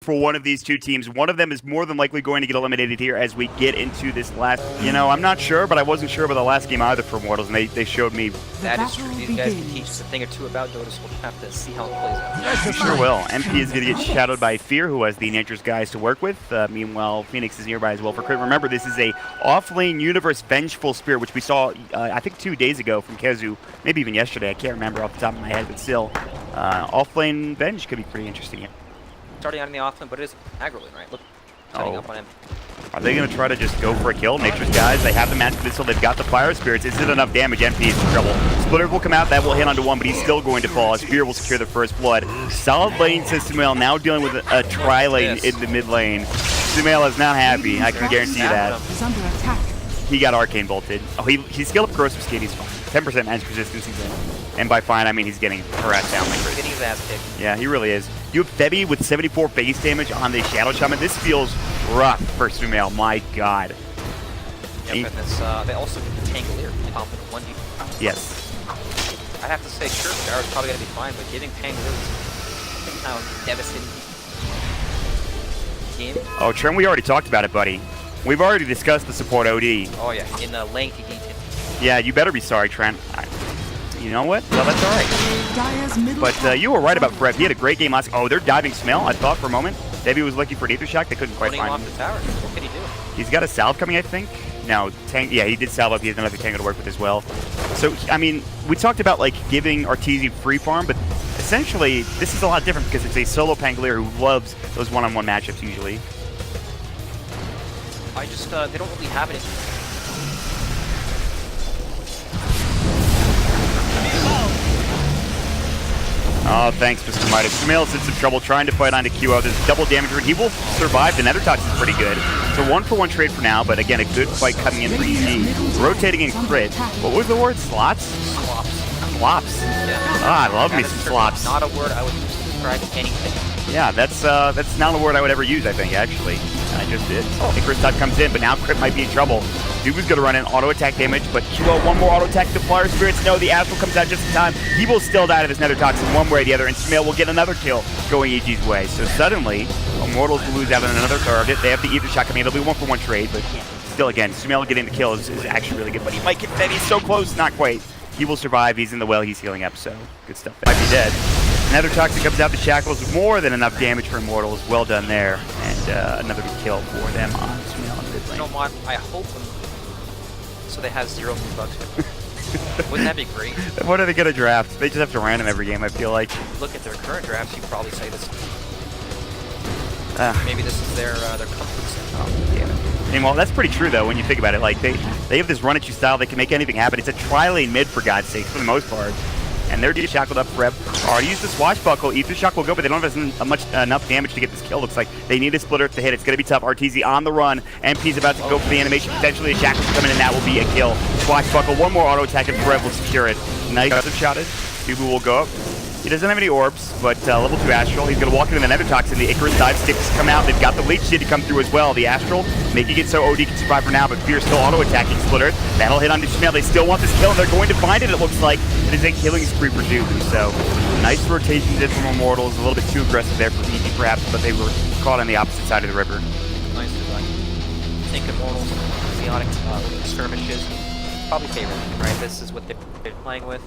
for one of these two teams. One of them is more than likely going to get eliminated here as we get into this last... You know, I'm not sure, but I wasn't sure about the last game either for Immortals, and they showed me... That is true. These guys can teach us a thing or two about Dota, so we'll have to see how it plays out. Yes, sure will. MP is going to get shadowed by Fear, who has the Nature's guys to work with. Meanwhile, Phoenix is nearby as well for Crit. Remember, this is a off-lane Universe Vengeful Spirit, which we saw, I think, 2 days ago from Kezu. Maybe even yesterday. I can't remember off the top of my head, but still. Off-lane Venge could be pretty interesting. Yeah. Starting out in the offlane, but it is aggro lane, right? Look, setting up on him. Are they going to try to just go for a kill? Nature's guys, they have the magic missile, they've got the fire spirits. Is it enough damage? MP is in trouble. Splitter will come out, that will hit onto one, but he's still going to fall. Spear will secure the first blood. Solid lane to Sumail, now dealing with a tri-lane in the mid lane. Sumail is not happy, I can guarantee you that. He got arcane bolted. Oh, he scaled up corrosive skin, he's fine. 10% magic resistance, he's in. And by fine, I mean he's getting harassed down like crazy. Getting his ass kicked. Yeah, he really is. You have Febby with 74 base damage on the Shadow Shaman. This feels rough for Sumail, my god. Yeah, but this, they also get the Pangolier confident 1D. Yes. I have to say, sure, Garrett's probably going to be fine, but giving Pangolier is how devastating game. Oh, Trent, we already talked about it, buddy. We've already discussed the support OD. Oh yeah, in lengthy detail. Yeah, you better be sorry, Trent. You know what? Well, that's all right. But you were right about Fred. He had a great game last. Oh, they're diving Smell. I thought for a moment. Debbie was looking for an Ether Shock. They couldn't quite find him. Off the tower. What can he do? He's got a salve coming, I think. No, tank. Yeah, he did salve up. He has another tango to work with as well. So, I mean, we talked about like giving Arteezy free farm, but essentially this is a lot different because it's a solo Pangolier who loves those one-on-one matchups usually. I just they don't really have it. Oh, thanks, Mr. Midas. Sumail's in some trouble trying to fight onto QO. There's double damage. He will survive. The Nether Tox is pretty good. It's a 1-for-1 trade for now, but again, a good fight coming in for EG. Rotating in crit. What was the word? Slots? Slops. Slops. Yeah. Ah, I love me some slops. Not a word I would use to describe anything. Yeah, that's not a word I would ever use, I think, actually. I just did. Icarus Touch comes in, but now Crit might be in trouble. Duba's going to run in auto attack damage, but QO, one more auto attack to Flyer Spirits. No, the Astral comes out just in time. He will still die to this Nether Toxin one way or the other, and Sumail will get another kill going EG's way. So suddenly, Immortals will lose out on another target. They have the Ether Shot coming in. It'll be 1-for-1 trade, but still, again, Sumail getting the kill is actually really good. But he might get fed. He's so close. Not quite. He will survive. He's in the well. He's healing up, so good stuff. Might be dead. Another Toxic comes out. The Shackles, more than enough damage for Immortals. Well done there. And another good kill for them on Sumail in mid lane. You know what? I hope so they have 0 bugs. Wouldn't that be great? What are they going to draft? They just have to random every game, I feel like. Look at their current drafts, you'd probably say this. Maybe this is their comfort zone. Oh, damn it. And well, that's pretty true, though, when you think about it. Like, they have this run-at-you style. They can make anything happen. It's a tri-lane mid, for God's sake, for the most part. And they're just shackled up for Rep. Already used the Swashbuckle. Ether Shock will go, but they don't have enough damage to get this kill. Looks like they need a splitter to hit. It's going to be tough. Arteezy on the run. MP's about to go for the animation. Potentially a Shackles coming in. That will be a kill. Swashbuckle, one more auto attack, and Rev will secure it. Nice shotted. Dubu will go up. He doesn't have any orbs, but level 2 Astral. He's going to walk into the Nether Toxin. The Icarus dive sticks come out. They've got the Leech Seed to come through as well. The Astral making it so OD can survive for now, but Fear still auto-attacking Splitter. That'll hit on Sumail. They still want this kill, and they're going to find it, it looks like. It is a killing spree for Dubu, so nice rotations in from Immortals. A little bit too aggressive there for EG, perhaps, but they were caught on the opposite side of the river. Nice design. I think Immortals, chaotic skirmishes, probably favor them, right? This is what they're playing with.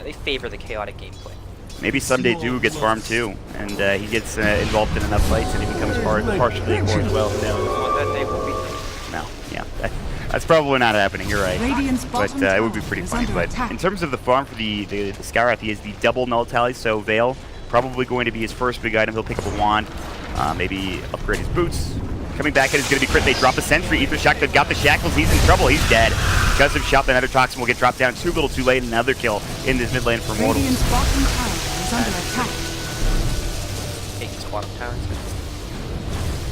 They favor the chaotic gameplay. Maybe someday Dubu gets farmed too, and he gets involved in enough fights and he becomes partially Igor as well. That day will be. No, yeah, that's probably not happening. You're right, but it would be pretty funny. But in terms of the farm for the Skywrath, he has the double null tally, so Veil probably going to be his first big item. He'll pick up a wand, maybe upgrade his boots. Coming back in is going to be Crit. They drop a Sentry. Ether Shock, they've got the Shackles. He's in trouble. He's dead. Because of shot, the Nether Toxin will get dropped down too little too late. Another kill in this mid lane for Immortals.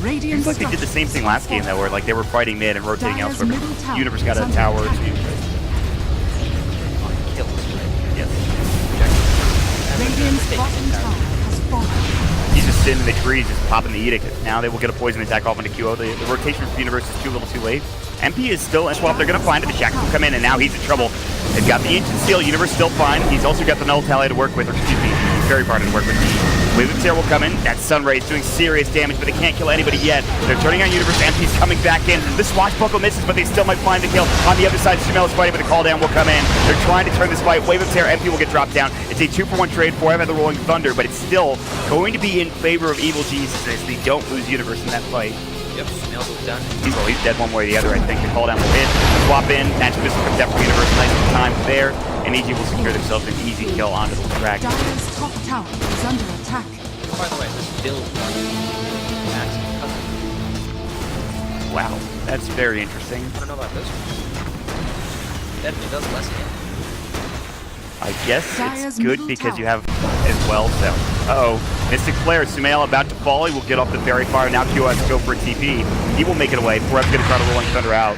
Seems like they did the same thing last game, though, where like they were fighting mid and rotating elsewhere. But Universe got a tower or two. Yes. He's just sitting in the trees, just popping the Edict. Now they will get a poison attack off into QO. The rotation for the Universe is too little too late. MP is still in swap. They're going to find it. The Shackles will come in, and now he's in trouble. They've got the Ancient Seal. Universe still fine. He's also got the Null Tally to work with, or excuse me, Fairy Fire didn't work with me. Wave of Terror will come in. That Sunray is doing serious damage, but they can't kill anybody yet. They're turning on Universe. MP's coming back in. The Swashbuckle misses, but they still might find the kill. On the other side, Sumail is fighting, but the call down will come in. They're trying to turn this fight. Wave of Terror, MP will get dropped down. It's a 2-for-1 trade for the Rolling Thunder, but it's still going to be in favor of Evil Geniuses as they don't lose Universe in that fight. Yep, Sumail's done. He's dead one way or the other, I think. The call down will hit. Swap in. Magic Missile comes out for Universe. Nice time there. And EG will secure themselves an easy kill onto the track. Dire's top tower is under attack. Oh, by the way, this build Max cousin. Wow, that's very interesting. I don't know about this one. Definitely does less damage. I guess Dire's it's good middle because tower. you have as well, so. Uh-oh. Mystic Flare, Sumail about to fall. He will get off the Fairy Fire. Now Q has to go for a TP. He will make it away. Foreb's going to try to Rolling Thunder out.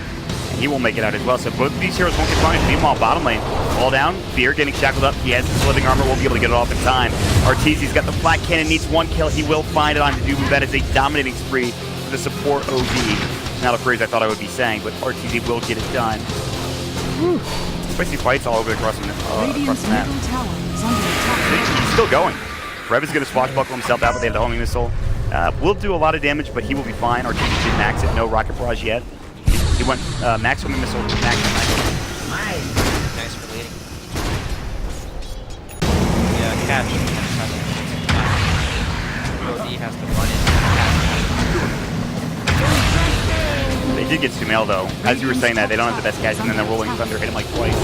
And he will make it out as well. So both of these heroes won't get punished. Meanwhile, bottom lane, fall down. Fear getting shackled up. He has his living armor. Won't be able to get it off in time. Arteezy's got the flat cannon. Needs one kill. He will find it on Dubu. That is a dominating spree for the support OD. Not a phrase I thought I would be saying, but Arteezy will get it done. Whew. Spicy fights all over across the Radiant's map. middle tower is under attack. He's still going. Rev is going to swashbuckle himself out, but they have the homing missile. Will do a lot of damage, but he will be fine. Arteezy did max it. No rocket barrage yet. He went max homing missile, max. Nice for leading. Yeah, catch. OD has to run in. They did get Sumail though. As you were saying that, they don't have the best catch, and then the Rolling Thunder hit him like twice.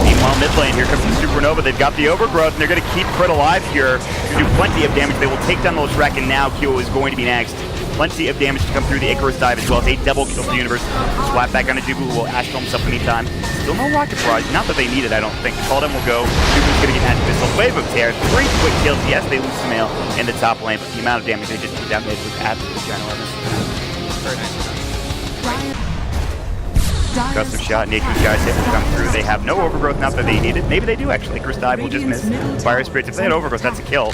Meanwhile, mid lane, here comes the Supernova. They've got the Overgrowth, and they're going to keep Crit alive here. Do plenty of damage. They will take down the Shrek, and now Kyo is going to be next. Plenty of damage to come through the Icarus dive as well as a double kill for the Universe. Swap back onto Jubu, who will Astral himself anytime. Still no rocket barrage. Not that they need it, I don't think. Called will go. Jubu's going to get Magic Missile. Wave of Tear. 3 quick kills. Yes, they lose Sumail in the top lane, but the amount of damage they just put down mid was absolutely ginormous. Very nice. Custom shot, Nature's guys hit will come through. They have no Overgrowth, not that they need it. Maybe they do actually. Icarus dive will just miss. Fire Spirits, if they had Overgrowth, that's a kill.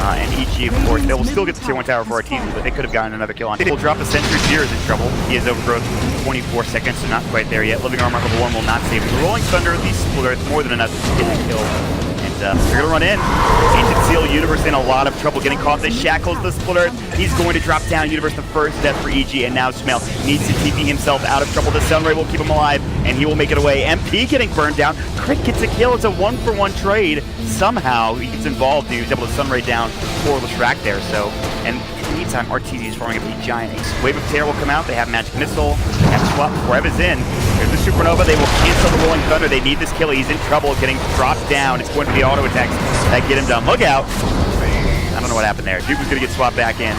And EG, of course, they will still get the tier 1 tower for Arteezy, but they could have gotten another kill on it. Will drop a Sentry. Fear is in trouble. He has Overgrowth 24 seconds, so not quite there yet. Living Armor level 1 will not save him. The Rolling Thunder, these Splitter, it's more than enough to get the kill. And they're going to run in. Ancient Seal, Universe in a lot of trouble getting caught. They shackles the Splitter. He's going to drop down. Universe the first death for EG, and now Sumail needs to TP himself out of trouble. The Sunray will keep him alive, and he will make it away. MP getting burned down. Crit gets a kill. It's a 1-for-1 trade. Somehow he gets involved, and he was able to Sunray down for the Shrek there. So, and in the meantime, Arteezy is forming up a giant ace. Wave of Terror will come out. They have Magic Missile. They have a swap. Rev is in. There's the Supernova. They will cancel the Rolling Thunder. They need this kill. He's in trouble getting dropped down. It's going to be auto attacks that get him done. Look out. I don't know what happened there. Duke was going to get swapped back in.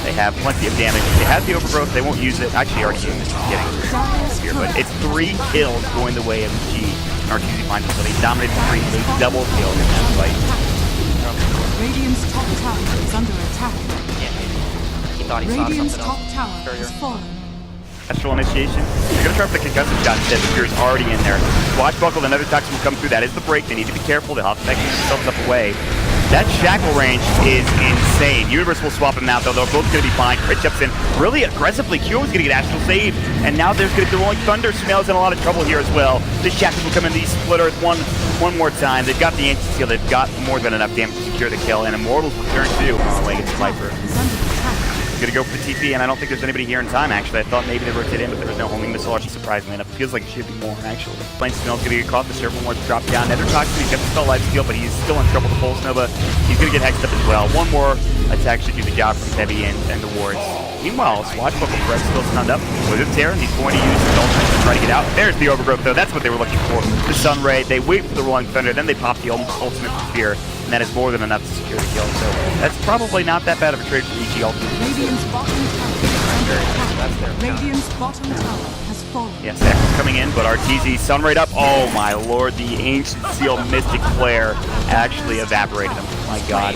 They have plenty of damage. They have the Overgrowth. They won't use it. Actually, Arteezy is getting here, but it's 3 kills going the way of G. Arteezy finds himself. He dominated 3. They double killed in that fight. Radiant's top tower is under attack. Yeah, he thought he saw Radiant's something top else. tower Earlier. has fallen. Astral initiation. They're going to try for the concussive shot instead. The Fear's already in there. Swashbuckle, another toxin will come through. That is the break. They need to be careful. They'll have to make themselves up away. That shackle range is insane. Universe will swap him out, though. They're both going to be fine. Crit jumps in really aggressively. Q is going to get Astral saved. And now there's going to be the Rolling Thunder. Sumail's in a lot of trouble here as well. The shackles will come in. These splitters one more time. They've got the Ancient Seal. They've got more than enough damage to secure the kill. And Immortals will turn too. Away against Viper. Gonna go for the TP, and I don't think there's anybody here in time, actually. I thought maybe they rotated in, but there was no homing missile, actually, surprisingly enough. It feels like it should be more, actually. Plain Sumail's gonna get caught, the server wants to drop down. Nether Toxin, he's got the spell life steal, but he's still in trouble. The Pulse Nova, he's gonna get hexed up as well. One more attack should do the job from Heavy and the wards. Meanwhile, Swashbuckle Fred's still stunned up. With his Terror, he's going to use his ultimate to try to get out. There's the Overgrowth, though. That's what they were looking for. The Sunray, they wait for the Rolling Thunder, then they pop the ultimate for Fear, and that is more than enough to secure the kill. So that's probably not that bad of a trade for EG ultimate. Radiant's bottom tower is under attack. Radiant's bottom tower has fallen. Yes, X is coming in, but Arteezy Sunray up. Oh my lord, the Ancient Seal Mystic Flare actually evaporated him. My god.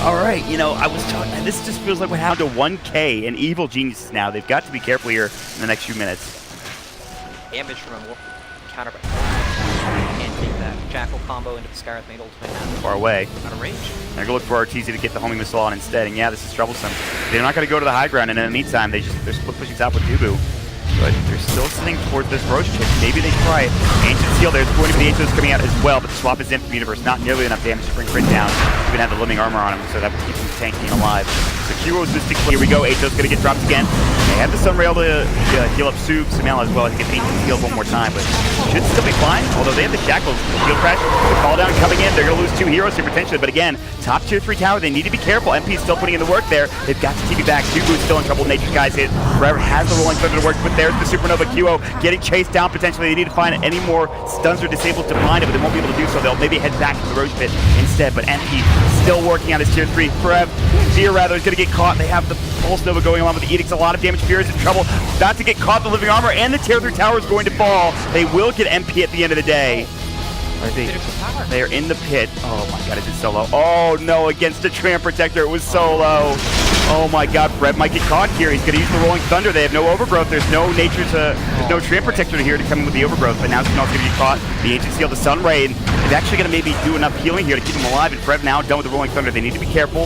Alright, you know, I was talking, this just feels like what happened to 1K and Evil Geniuses now. They've got to be careful here in the next few minutes. Damage from a counter. Can't take that. Jackal combo into the Scarlet Maid ultimate. Far away. Out of range. They're going to look for Arteezy to get the homing missile on instead, and yeah, this is troublesome. They're not going to go to the high ground, and in the meantime, they're split pushing top with Dubu. but they're still sitting towards this Roche pick. Maybe they try it. Ancient Seal, there's going to be the Ancients coming out as well, but the swap is in from Universe. Not nearly enough damage to bring Crit down. Even have the living armor on him, so that will keep him tanky and alive. So Heroes Mystic, here we go. Ancio's going to get dropped again. They have the Sunrail to heal up Sumail as well. I think it's Ancient Seal one more time, but should still be fine. Although they have the Shackles, the Shield Crash, the Call Down coming in. They're going to lose 2 heroes here potentially, but again, top tier 3 tower, they need to be careful. MP is still putting in the work there. They've got to keep it back. Dooku's still in trouble. Nature's Guy's hit. Forever has the Rolling Thunder to work, but there's the Supernova. QO getting chased down potentially. They need to find any more stuns or disabled to find it, but they won't be able to do so. They'll maybe head back to the Roche pit instead, but MP still working on his tier 3. Fear rather is going to get caught. They have the Pulse Nova going along with the Edicts. A lot of damage. Fear is in trouble. About to get caught. The living armor and the tier 3 tower is going to fall. They will get MP at the end of the day. They are in the pit. Oh my god, is it so low? Oh no, against the Tram Protector, it was so low. Oh my god, Fred might get caught here. He's going to use the Rolling Thunder. They have no Overgrowth. There's no there's no Tram Protector here to come in with the Overgrowth, but now Sumail's going to get caught. The Ancient Seal, the Sun Ray, and he's actually going to maybe do enough healing here to keep him alive, and Fred now done with the Rolling Thunder. They need to be careful.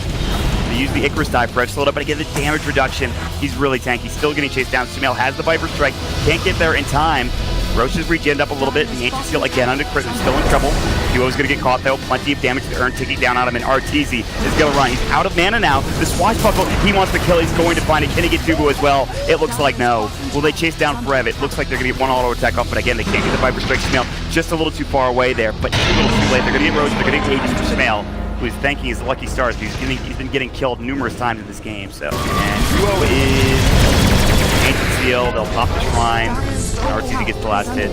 They use the Icarus dive. Fred slowed up, but again, the damage reduction. He's really tanky. Still getting chased down. Sumail has the Viper Strike. Can't get there in time. Roche has regened up a little bit. The Ancient Seal again under Crit. Still in trouble. Duo's going to get caught though. Plenty of damage to earn, ticking down on him, and RTZ is going to run. He's out of mana now. The Swashbuckle, he wants to kill. He's going to find it. Can he get Dubu as well? It looks like no. Will they chase down Forev? It looks like they're going to get one auto attack off, but again, they can't get the Viper Strike. Sumail just a little too far away there, but a little too late. They're going to get Roche. They're going to get Aegis for Sumail, who is thanking his lucky stars because he's been getting killed numerous times in this game. So, and Duo is Ancient Seal. They'll pop the Shrine. RTZ gets the last hit.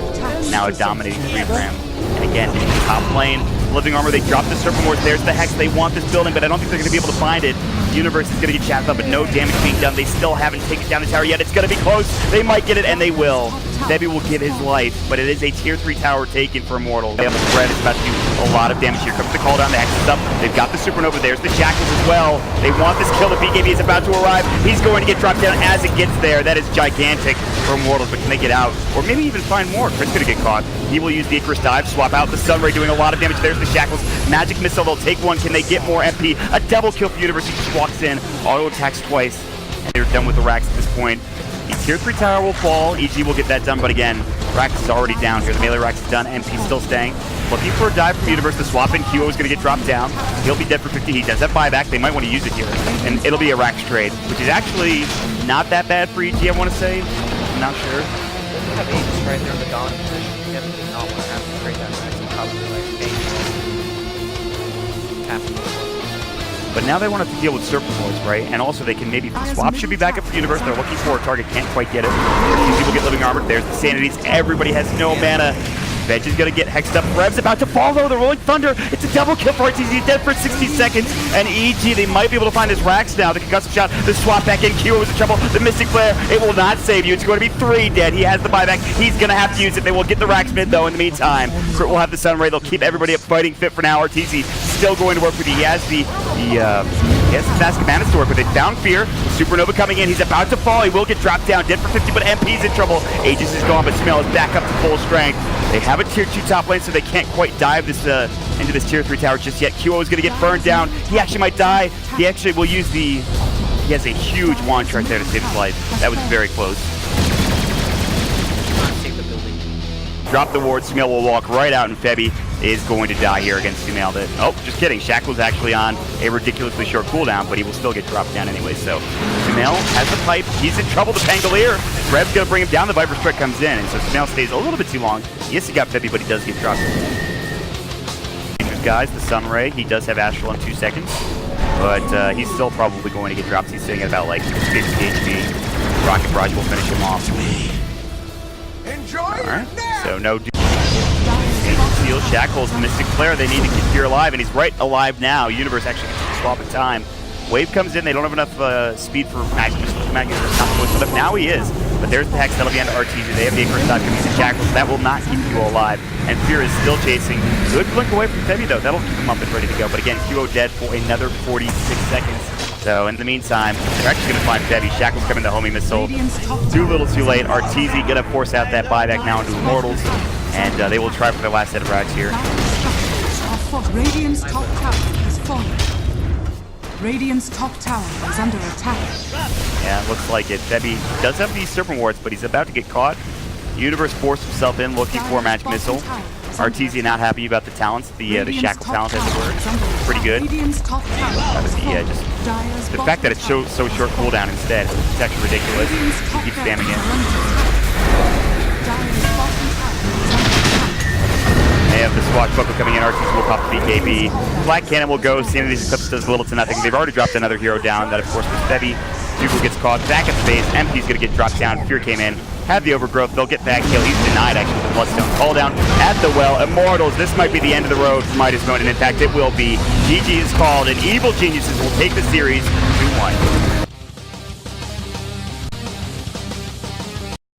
Now a dominating 3 for him. And again, in the top lane, living armor, they drop the Serpent Ward. There's the Hex. They want this building, but I don't think they're going to be able to find it. Universe is going to get chapped up, but no damage being done. They still haven't taken down the tower yet. It's going to be close. They might get it, and they will. Debbie will give his life, but it is a tier 3 tower taken for Immortals. They have a Fred is about to do a lot of damage here. Comes the call down, the Hex is up. They've got the Supernova. There's the Shackles as well. They want this kill. The BKB is about to arrive. He's going to get dropped down as it gets there. That is gigantic for Immortals, but can they get out? Or maybe even find more. Chris going to get caught. He will use the Icarus dive, swap out the Sunray, doing a lot of damage. There's the Shackles. Magic Missile, they'll take one. Can they get more MP? A double kill for Universe. He just walks in, auto attacks twice, and they're done with the Rax at this point. The tier 3 tower will fall. EG will get that done, but again, Rax is already down here. The melee Rax is done. MP still staying. Looking for a dive from Universe. The swap in QO is going to get dropped down. He'll be dead for 50. He does have buyback. They might want to use it here, and it'll be a Rax trade, which is actually not that bad for EG, I want to say. I'm not sure. You have Aegis right there in the Dawn position. You definitely not want to have to trade that Rax. Probably like But now they won't have to deal with Serpent Lords, right? And also they can maybe, swap should be back up for Universe. They're looking for a target, can't quite get it. People get living armor. There's the Sanities. Everybody has no mana. Veg is going to get hexed up. Rev's about to follow the Rolling Thunder. It's a double kill for RTZ. He's dead for 60 seconds. And EG, they might be able to find his Rax now. The concussive shot, the swap back in. Q was in trouble. The Mystic Flare, it will not save you. It's going to be 3 dead. He has the buyback. He's going to have to use it. They will get the Rax mid, though, in the meantime. Crit will have the Sunray. They'll keep everybody up fighting fit for now. RTZ still going to work with he has the Basket Manas to work with. They found Fear. Supernova coming in. He's about to fall. He will get dropped down. Dead for 50, but MP's in trouble. Aegis is gone, but Sumail is back up to full strength. They have a tier 2 top lane, so they can't quite dive this into this tier 3 tower just yet. QO is going to get burned down. He actually might die. He actually will use the... He has a huge wand chart there to save his life. That was very close. save the building. Drop the ward. Sumail will walk right out, and Febby is going to die here against Sumail. Oh, just kidding. Shackle's actually on a ridiculously short cooldown, but he will still get dropped down anyway. So Sumail has the pipe. He's in trouble. The Pangolier. Rev's going to bring him down. The Viper Strike comes in, and so Sumail stays a little bit too long. Yes, he got Febby, but he does get dropped. Guys, the Sunray. He does have Astral in 2 seconds, but he's still probably going to get dropped. He's sitting at about like 50 HP. Rocket Barrage will finish him off. All right. So no. Seal Shackles and Mystic Flare. They need to keep Fear alive, and he's right alive now. Universe actually gets to swap in time. Wave comes in. They don't have enough speed for Magnus. Magnus is not close enough. Now he is. But there's the Hex. That'll be on RTZ. They have the Icarus dive coming to Shackles. That will not keep QO alive. And Fear is still chasing. Good blink away from Febby, though. That'll keep him up and ready to go. But again, QO dead for another 46 seconds. So in the meantime, they're actually going to find Febby. Shackles coming to homing missile. Too little, too late. RTZ going to force out that buyback now into Immortals. And they will try for their last set of Rags here. Radiant's top tower has fallen. Radiant's top tower is under attack. Yeah, looks like it. Febby does have these Serpent Wards, but he's about to get caught. Universe forced himself in, looking for a match missile. Artesia not happy about the talents, the shackle talent as it were. Pretty good. Just the fact that it's so short cooldown instead, it's actually ridiculous. He keeps spamming it. They have the swashbuckle coming in. Artesia will pop the BKB. Black Cannon will go. Seeing these Eclipse does little to nothing. They've already dropped another hero down. That of course was Febby. Dougal gets caught back at the base. MP's gonna get dropped down. Fear came in. Had the overgrowth. They'll get back kill. He's denied actually with the Bloodstone call down at the well. Immortals. This might be the end of the road for Midas Mode, and in fact it will be. GG is called, and Evil Geniuses will take the series 2-1.